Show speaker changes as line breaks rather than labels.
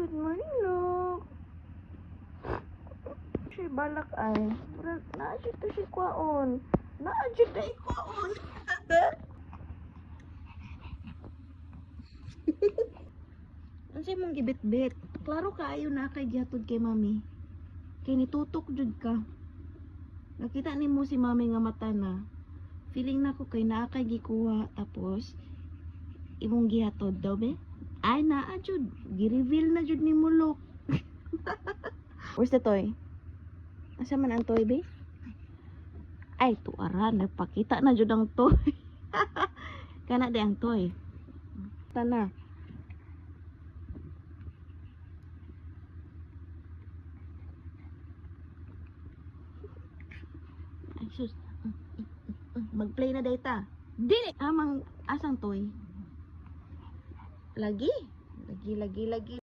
Good morning, look. Si balak ay. Naadyo to si kwaon. Naadyo to ikwaon. Ano siya mong gibit-bit? Klaro ka ayo na kay gihatod kay mami. Kay nitutok jud ka. Nakita ni mo si mami nga mata na. Feeling na ko kay naa kay gikuha tapos imong gihatod daw be? Ay naa jud. Gi-reveal na jud ni mo look. Where's the toy? Asa man ang toy be? Ay tuara nagpakita na jud ang toy. Kana de ang toy. Tana. Ay sus. Mag-play na data. Dili amang asang toy. Lagi. Lagi.